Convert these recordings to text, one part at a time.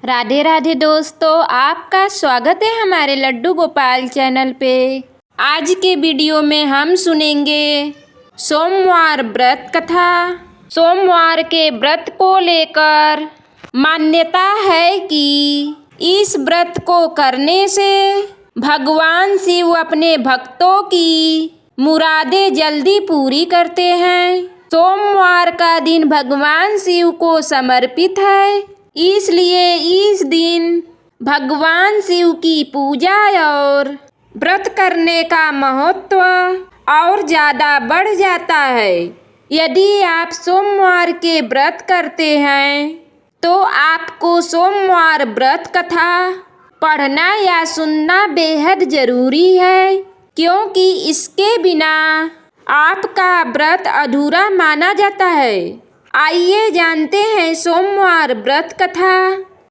राधे राधे दोस्तों, आपका स्वागत है हमारे लड्डू गोपाल चैनल पे। आज के वीडियो में हम सुनेंगे सोमवार व्रत कथा। सोमवार के व्रत को लेकर मान्यता है कि इस व्रत को करने से भगवान शिव अपने भक्तों की मुरादें जल्दी पूरी करते हैं। सोमवार का दिन भगवान शिव को समर्पित है, इसलिए इस दिन भगवान शिव की पूजा और व्रत करने का महत्व और ज़्यादा बढ़ जाता है। यदि आप सोमवार के व्रत करते हैं तो आपको सोमवार व्रत कथा पढ़ना या सुनना बेहद ज़रूरी है, क्योंकि इसके बिना आपका व्रत अधूरा माना जाता है। आइए जानते हैं सोमवार व्रत कथा।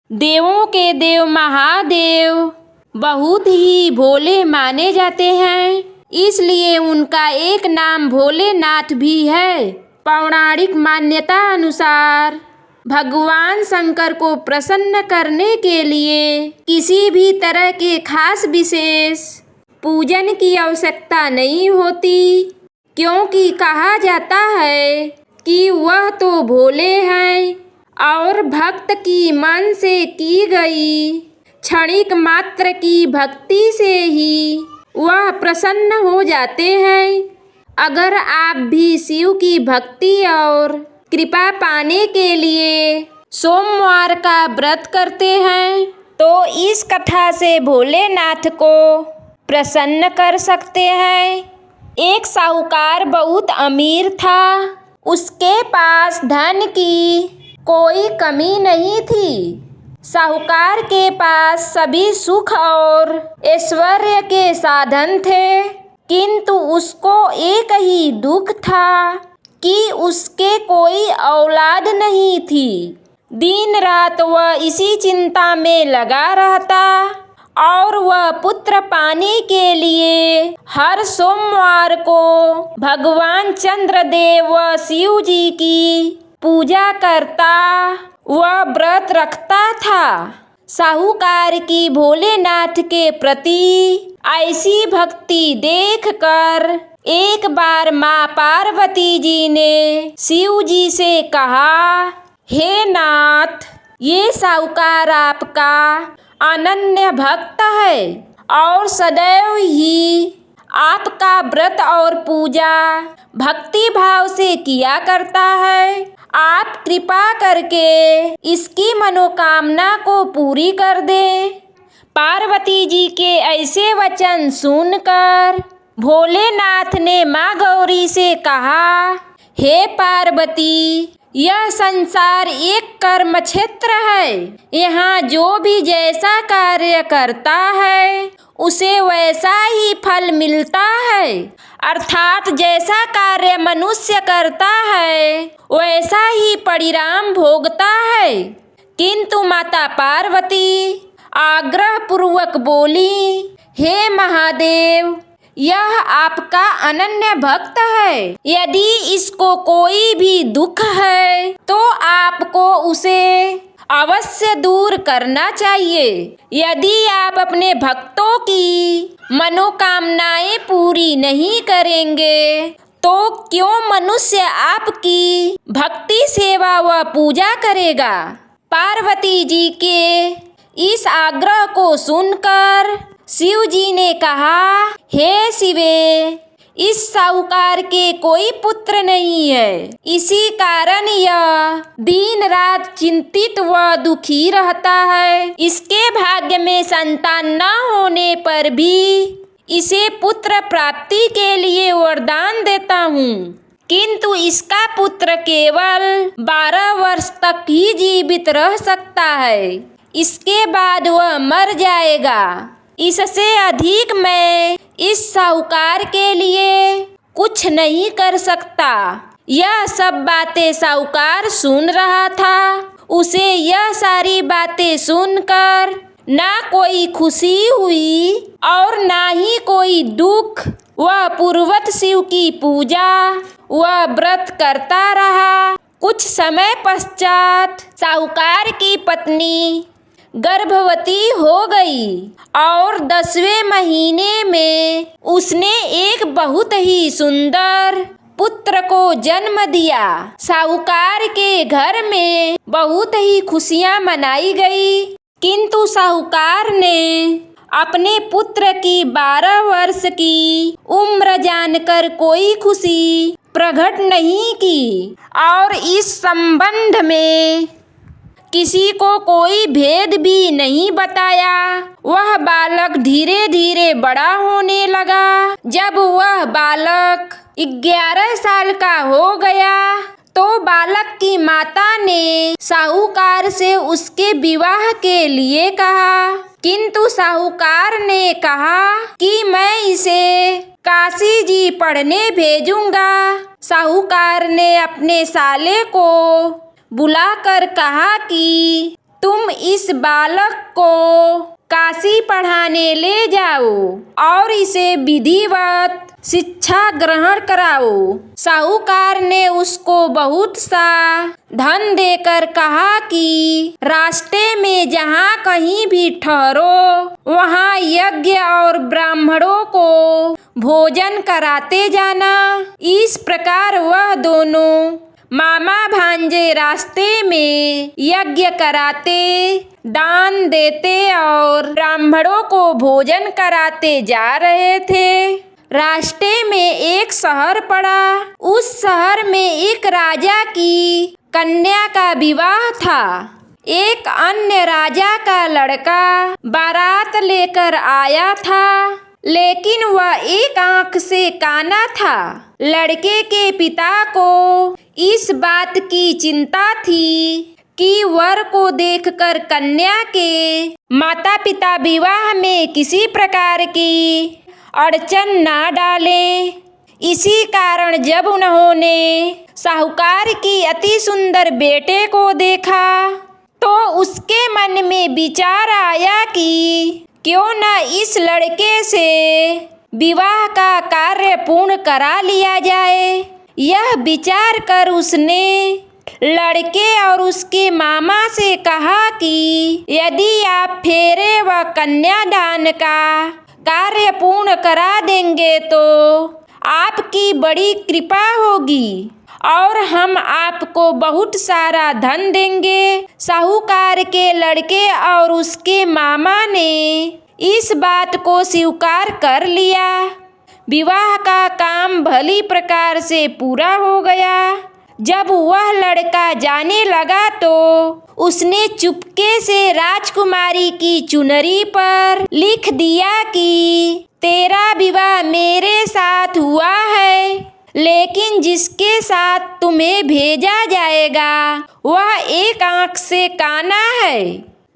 देवों के देव महादेव बहुत ही भोले माने जाते हैं, इसलिए उनका एक नाम भोलेनाथ भी है। पौराणिक मान्यता अनुसार भगवान शंकर को प्रसन्न करने के लिए किसी भी तरह के खास विशेष पूजन की आवश्यकता नहीं होती, क्योंकि कहा जाता है कि वह तो भोले हैं और भक्त की मन से की गई क्षणिक मात्र की भक्ति से ही वह प्रसन्न हो जाते हैं। अगर आप भी शिव की भक्ति और कृपा पाने के लिए सोमवार का व्रत करते हैं तो इस कथा से भोलेनाथ को प्रसन्न कर सकते हैं। एक साहूकार बहुत अमीर था। उसके पास धन की कोई कमी नहीं थी। साहूकार के पास सभी सुख और ऐश्वर्य के साधन थे, किंतु उसको एक ही दुख था कि उसके कोई औलाद नहीं थी। दिन रात वह इसी चिंता में लगा रहता और वह पुत्र पाने के लिए हर सोमवार को भगवान चंद्रदेव व शिव जी की पूजा करता व व्रत रखता था। साहूकार की भोलेनाथ के प्रति ऐसी भक्ति देखकर एक बार माँ पार्वती जी ने शिव जी से कहा, हे नाथ, ये साहूकार आपका अनन्य भक्त है और सदैव ही आपका व्रत और पूजा भक्ति भाव से किया करता है। आप कृपा करके इसकी मनोकामना को पूरी कर दें। पार्वती जी के ऐसे वचन सुनकर भोलेनाथ ने माँ गौरी से कहा, हे पार्वती, यह संसार एक कर्म क्षेत्र है। यहाँ जो भी जैसा कार्य करता है उसे वैसा ही फल मिलता है। अर्थात जैसा कार्य मनुष्य करता है वैसा ही परिणाम भोगता है। किंतु माता पार्वती आग्रह पूर्वक बोली, हे महादेव, यह आपका अनन्य भक्त है। यदि इसको कोई भी दुख है तो आपको उसे अवश्य दूर करना चाहिए। यदि आप अपने भक्तों की मनोकामनाएं पूरी नहीं करेंगे तो क्यों मनुष्य आपकी भक्ति सेवा व पूजा करेगा। पार्वती जी के इस आग्रह को सुनकर शिव जी ने कहा, हे शिवे, इस साहूकार के कोई पुत्र नहीं है, इसी कारण यह दिन रात चिंतित व दुखी रहता है। इसके भाग्य में संतान न होने पर भी इसे पुत्र प्राप्ति के लिए वरदान देता हूँ, किंतु इसका पुत्र केवल 12 वर्ष तक ही जीवित रह सकता है। इसके बाद वह मर जाएगा। इससे अधिक मैं इस साहूकार के लिए कुछ नहीं कर सकता। यह सब बातें साहूकार सुन रहा था। उसे यह सारी बातें सुनकर ना कोई खुशी हुई और ना ही कोई दुख। वह पूर्वत शिव की पूजा व व्रत करता रहा। कुछ समय पश्चात साहूकार की पत्नी गर्भवती हो गई और 10वें महीने में उसने एक बहुत ही सुंदर पुत्र को जन्म दिया। साहूकार के घर में बहुत ही खुशियां मनाई गई, किंतु साहूकार ने अपने पुत्र की 12 वर्ष की उम्र जानकर कोई खुशी प्रकट नहीं की और इस संबंध में किसी को कोई भेद भी नहीं बताया। वह बालक धीरे धीरे बड़ा होने लगा। जब वह बालक 11 साल का हो गया तो बालक की माता ने साहूकार से उसके विवाह के लिए कहा, किंतु साहूकार ने कहा कि मैं इसे काशी जी पढ़ने भेजूंगा। साहूकार ने अपने साले को बुलाकर कहा कि तुम इस बालक को काशी पढ़ाने ले जाओ और इसे विधिवत शिक्षा ग्रहण कराओ। साहूकार ने उसको बहुत सा धन देकर कहा कि रास्ते में जहाँ कहीं भी ठहरो वहाँ यज्ञ और ब्राह्मणों को भोजन कराते जाना। इस प्रकार वह दोनों मामा भांजे रास्ते में यज्ञ कराते, दान देते और ब्राह्मणों को भोजन कराते जा रहे थे। रास्ते में एक शहर पड़ा। उस शहर में एक राजा की कन्या का विवाह था। एक अन्य राजा का लड़का बारात लेकर आया था, लेकिन वह एक आंख से काना था। लड़के के पिता को इस बात की चिंता थी कि वर को देखकर कन्या के माता पिता विवाह में किसी प्रकार की अड़चन ना डालें। इसी कारण जब उन्होंने साहूकार की अति सुंदर बेटे को देखा तो उसके मन में विचार आया कि क्यों न इस लड़के से विवाह का कार्य पूर्ण करा लिया जाए। यह विचार कर उसने लड़के और उसके मामा से कहा कि यदि आप फेरे व कन्यादान का कार्य पूर्ण करा देंगे तो आपकी बड़ी कृपा होगी और हम आपको बहुत सारा धन देंगे। साहूकार के लड़के और उसके मामा ने इस बात को स्वीकार कर लिया। विवाह का काम भली प्रकार से पूरा हो गया। जब वह लड़का जाने लगा तो उसने चुपके से राजकुमारी की चुनरी पर लिख दिया कि तेरा विवाह मेरे साथ हुआ है, लेकिन जिसके साथ तुम्हें भेजा जाएगा वह एक आंख से काना है।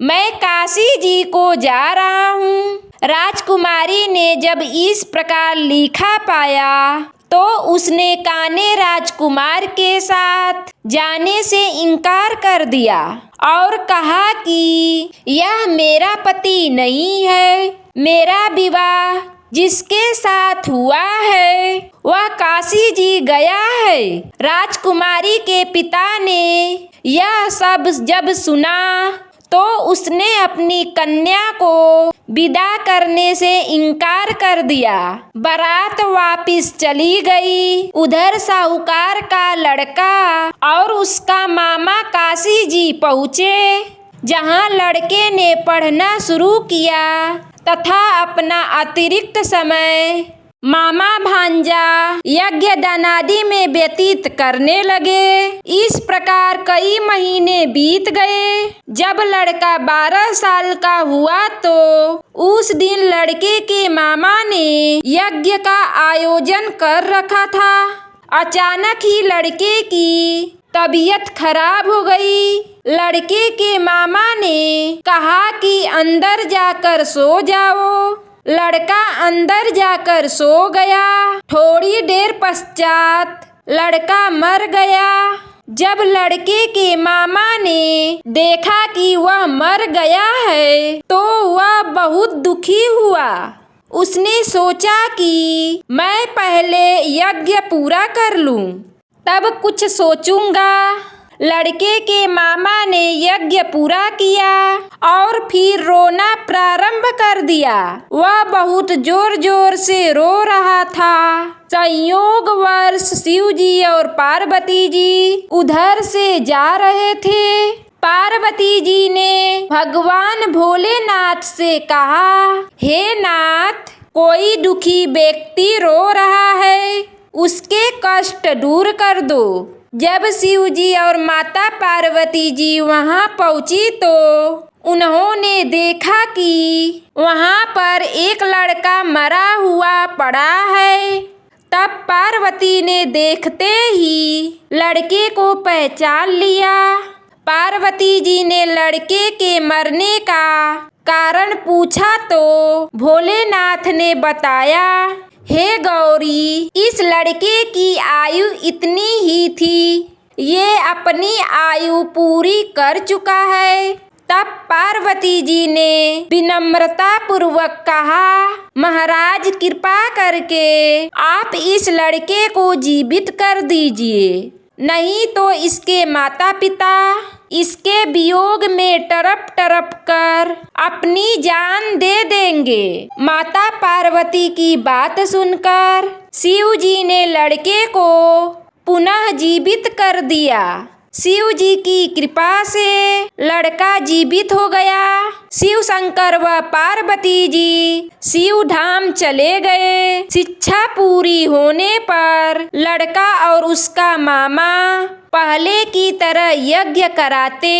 मैं काशी जी को जा रहा हूँ। राजकुमारी ने जब इस प्रकार लिखा पाया तो उसने काने राजकुमार के साथ जाने से इनकार कर दिया और कहा कि यह मेरा पति नहीं है। मेरा विवाह जिसके साथ हुआ है वह काशी जी गया है। राजकुमारी के पिता ने यह सब जब सुना तो उसने अपनी कन्या को विदा करने से इनकार कर दिया। बारात वापिस चली गई। उधर साहूकार का लड़का और उसका मामा काशी जी पहुँचे, जहाँ लड़के ने पढ़ना शुरू किया तथा अपना अतिरिक्त समय मामा भांजा यज्ञ दानादि में व्यतीत करने लगे। इस प्रकार कई महीने बीत गए। जब लड़का 12 साल का हुआ तो उस दिन लड़के के मामा ने यज्ञ का आयोजन कर रखा था। अचानक ही लड़के की तबीयत खराब हो गई। लड़के के मामा ने कहा कि अंदर जाकर सो जाओ। लड़का अंदर जाकर सो गया। थोड़ी देर पश्चात लड़का मर गया। जब लड़के के मामा ने देखा कि वह मर गया है तो वह बहुत दुखी हुआ। उसने सोचा कि मैं पहले यज्ञ पूरा कर लूं, तब कुछ सोचूंगा। लड़के के मामा ने यज्ञ पूरा किया और फिर रोना प्रारंभ कर दिया। वह बहुत जोर जोर से रो रहा था। संयोगवश शिव जी और पार्वती जी उधर से जा रहे थे। पार्वती जी ने भगवान भोलेनाथ से कहा, हे नाथ, कोई दुखी व्यक्ति रो रहा है, उसके कष्ट दूर कर दो। जब शिव जी और माता पार्वती जी वहां पहुंची तो उन्होंने देखा कि वहां पर एक लड़का मरा हुआ पड़ा है। तब पार्वती ने देखते ही लड़के को पहचान लिया। पार्वती जी ने लड़के के मरने का कारण पूछा तो भोलेनाथ ने बताया, हे गौरी, इस लड़के की आयु इतनी ही थी, ये अपनी आयु पूरी कर चुका है। तब पार्वती जी ने विनम्रता पूर्वक कहा, महाराज, कृपा करके आप इस लड़के को जीवित कर दीजिए, नहीं तो इसके माता पिता इसके वियोग में तड़प तड़प कर अपनी जान दे देंगे। माता पार्वती की बात सुनकर शिव जी ने लड़के को पुनः जीवित कर दिया। शिव जी की कृपा से लड़का जीवित हो गया। शिव शंकर व पार्वती जी शिव धाम चले गए। शिक्षा पूरी होने पर लड़का और उसका मामा पहले की तरह यज्ञ कराते,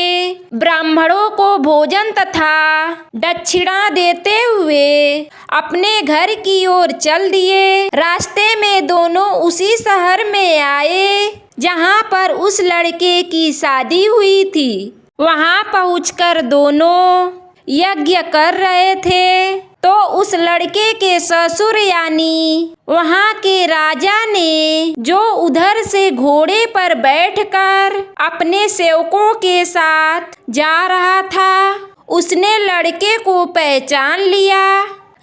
ब्राह्मणों को भोजन तथा दक्षिणा देते हुए अपने घर की ओर चल दिए। रास्ते में दोनों उसी शहर में आए जहां पर उस लड़के की शादी हुई थी। वहां पहुंचकर दोनों यज्ञ कर रहे थे तो उस लड़के के ससुर यानी वहां के राजा ने, जो उधर से घोड़े पर बैठकर अपने सेवकों के साथ जा रहा था, उसने लड़के को पहचान लिया।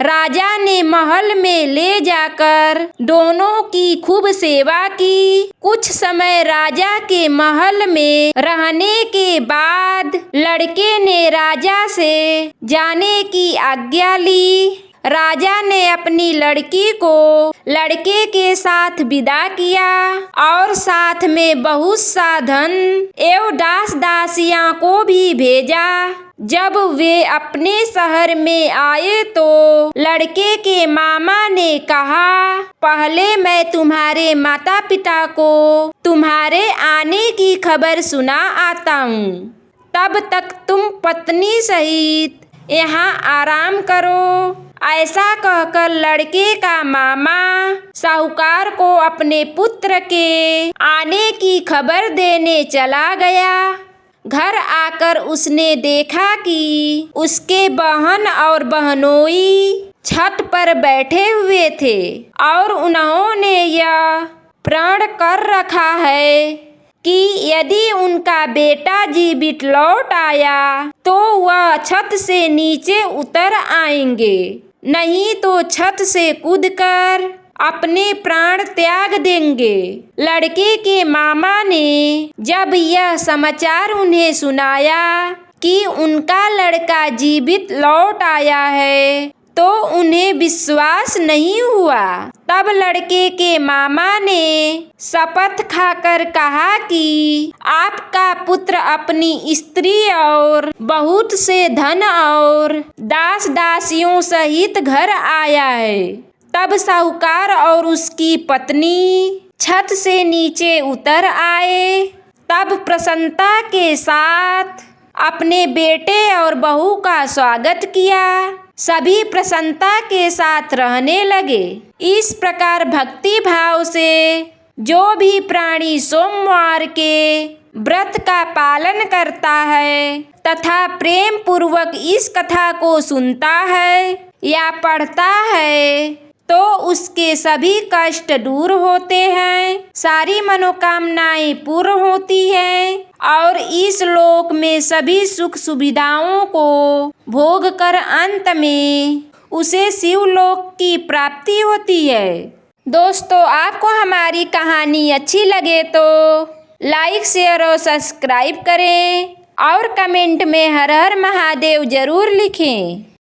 राजा ने महल में ले जाकर दोनों की खूब सेवा की। कुछ समय राजा के महल में रहने के बाद लड़के ने राजा से जाने की आज्ञा ली। राजा ने अपनी लड़की को लड़के के साथ विदा किया और साथ में बहुत सा धन एवं दास दासियां को भी भेजा। जब वे अपने शहर में आए तो लड़के के मामा ने कहा, पहले मैं तुम्हारे माता पिता को तुम्हारे आने की खबर सुना आता हूँ, तब तक तुम पत्नी सहित यहाँ आराम करो। ऐसा कहकर लड़के का मामा साहूकार को अपने पुत्र के आने की खबर देने चला गया। घर आकर उसने देखा कि उसके बहन और बहनोई छत पर बैठे हुए थे और उन्होंने यह प्रण कर रखा है कि यदि उनका बेटा जीवित लौट आया तो वह छत से नीचे उतर आएंगे, नहीं तो छत से कूदकर अपने प्राण त्याग देंगे। लड़के के मामा ने जब यह समाचार उन्हें सुनाया कि उनका लड़का जीवित लौट आया है तो उन्हें विश्वास नहीं हुआ। तब लड़के के मामा ने शपथ खाकर कहा कि आपका पुत्र अपनी स्त्री और बहुत से धन और दास दासियों सहित घर आया है। तब साहूकार और उसकी पत्नी छत से नीचे उतर आए। तब प्रसन्नता के साथ अपने बेटे और बहू का स्वागत किया। सभी प्रसन्नता के साथ रहने लगे। इस प्रकार भक्ति भाव से जो भी प्राणी सोमवार के व्रत का पालन करता है तथा प्रेम पूर्वक इस कथा को सुनता है या पढ़ता है तो उसके सभी कष्ट दूर होते हैं, सारी मनोकामनाएं पूर्ण होती हैं और इस लोक में सभी सुख सुविधाओं को भोग कर अंत में उसे शिवलोक की प्राप्ति होती है। दोस्तों, आपको हमारी कहानी अच्छी लगे तो लाइक शेयर और सब्सक्राइब करें। और कमेंट में हर हर महादेव ज़रूर लिखें।